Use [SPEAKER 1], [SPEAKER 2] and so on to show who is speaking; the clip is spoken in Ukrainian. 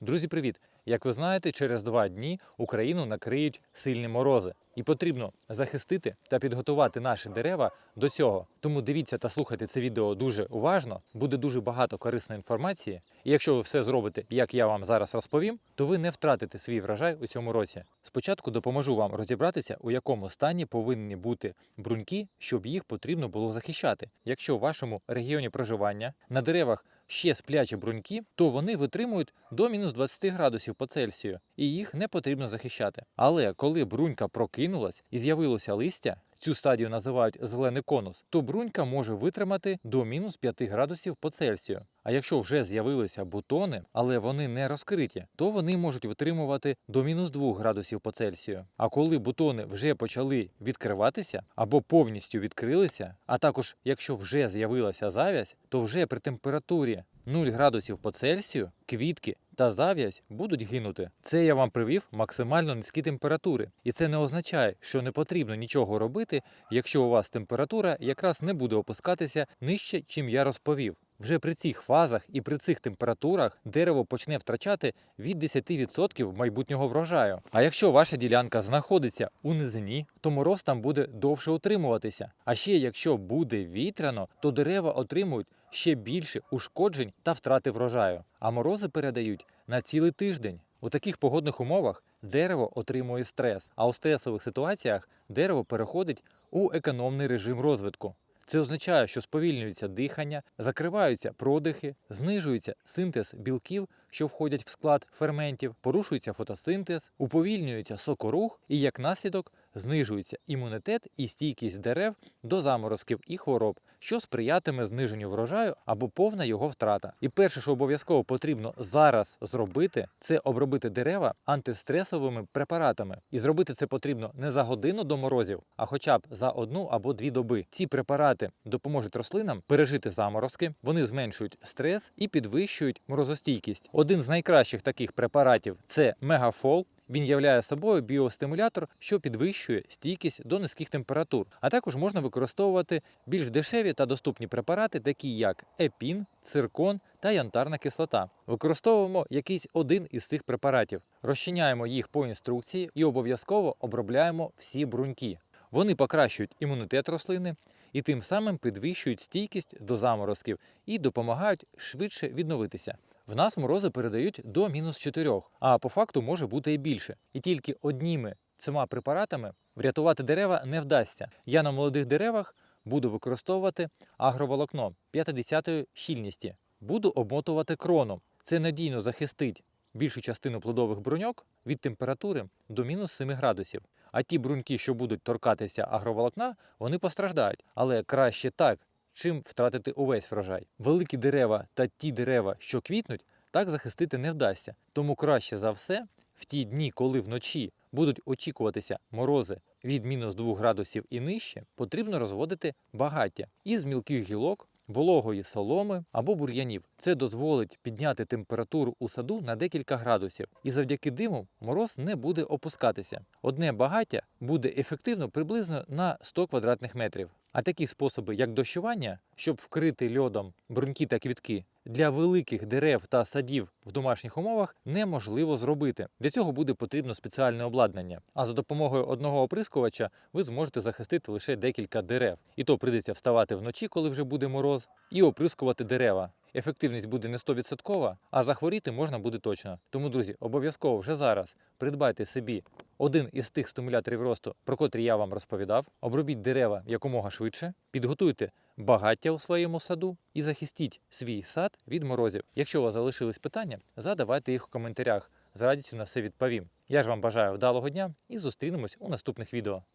[SPEAKER 1] Друзі, привіт! Як ви знаєте, через 2 дні Україну накриють сильні морози. І потрібно захистити та підготувати наші дерева до цього. Тому дивіться та слухайте це відео дуже уважно, буде дуже багато корисної інформації. І якщо ви все зробите, як я вам зараз розповім, то ви не втратите свій врожай у цьому році. Спочатку допоможу вам розібратися, у якому стані повинні бути бруньки, щоб їх потрібно було захищати. Якщо в вашому регіоні проживання на деревах ще сплячі бруньки, то вони витримують до мінус 20 градусів по Цельсію, і їх не потрібно захищати. Але коли брунька прокинулась і з'явилося листя, цю стадію називають зелений конус, то брунька може витримати до мінус 5 градусів по Цельсію. А якщо вже з'явилися бутони, але вони не розкриті, то вони можуть витримувати до мінус 2 градусів по Цельсію. А коли бутони вже почали відкриватися або повністю відкрилися, а також якщо вже з'явилася зав'язь, то вже при температурі 0 градусів по Цельсію квітки та зав'язь будуть гинути. Це я вам привів максимально низькі температури. І це не означає, що не потрібно нічого робити, якщо у вас температура якраз не буде опускатися нижче, чим я розповів. Вже при цих фазах і при цих температурах дерево почне втрачати від 10% майбутнього врожаю. А якщо ваша ділянка знаходиться у низині, то мороз там буде довше утримуватися. А ще якщо буде вітряно, то дерева отримують ще більше ушкоджень та втрати врожаю. А морози передають на цілий тиждень. У таких погодних умовах дерево отримує стрес, а у стресових ситуаціях дерево переходить у економний режим розвитку. Це означає, що сповільнюється дихання, закриваються продихи, знижується синтез білків, що входять в склад ферментів, порушується фотосинтез, уповільнюється сокорух і, як наслідок, знижується імунітет і стійкість дерев до заморозків і хвороб, що сприятиме зниженню врожаю або повна його втрата. І перше, що обов'язково потрібно зараз зробити, це обробити дерева антистресовими препаратами. І зробити це потрібно не за годину до морозів, а хоча б за 1 або 2 доби. Ці препарати допоможуть рослинам пережити заморозки, вони зменшують стрес і підвищують морозостійкість. Один з найкращих таких препаратів – це Мегафол. Він являє собою біостимулятор, що підвищує стійкість до низьких температур. А також можна використовувати більш дешеві та доступні препарати, такі як епін, циркон та янтарна кислота. Використовуємо якийсь один із цих препаратів, розчиняємо їх по інструкції і обов'язково обробляємо всі бруньки. Вони покращують імунітет рослини і тим самим підвищують стійкість до заморозків і допомагають швидше відновитися. В нас морози передають до мінус 4, а по факту може бути і більше. І тільки одніми цими препаратами врятувати дерева не вдасться. Я на молодих деревах буду використовувати агроволокно 50-ї щільності. Буду обмотувати кроном. Це надійно захистить більшу частину плодових бруньок від температури до мінус 7 градусів. А ті бруньки, що будуть торкатися агроволокна, вони постраждають. Але краще так, чим втратити увесь врожай. Великі дерева та ті дерева, що квітнуть, так захистити не вдасться. Тому краще за все, в ті дні, коли вночі будуть очікуватися морози від мінус 2 градусів і нижче, потрібно розводити багаття із мілких гілок, вологої соломи або бур'янів. Це дозволить підняти температуру у саду на декілька градусів. І завдяки диму мороз не буде опускатися. Одне багаття буде ефективно приблизно на 100 квадратних метрів. А такі способи, як дощування, щоб вкрити льодом бруньки та квітки, для великих дерев та садів в домашніх умовах неможливо зробити. Для цього буде потрібно спеціальне обладнання. А за допомогою одного оприскувача ви зможете захистити лише декілька дерев. І то прийдеться вставати вночі, коли вже буде мороз, і оприскувати дерева. Ефективність буде не 100%, а захворіти можна буде точно. Тому, друзі, обов'язково вже зараз придбайте собі один із тих стимуляторів росту, про котрі я вам розповідав. Обробіть дерева якомога швидше, підготуйте багаття у своєму саду і захистіть свій сад від морозів. Якщо у вас залишились питання, задавайте їх у коментарях. З радістю на все відповім. Я ж вам бажаю вдалого дня і зустрінемось у наступних відео.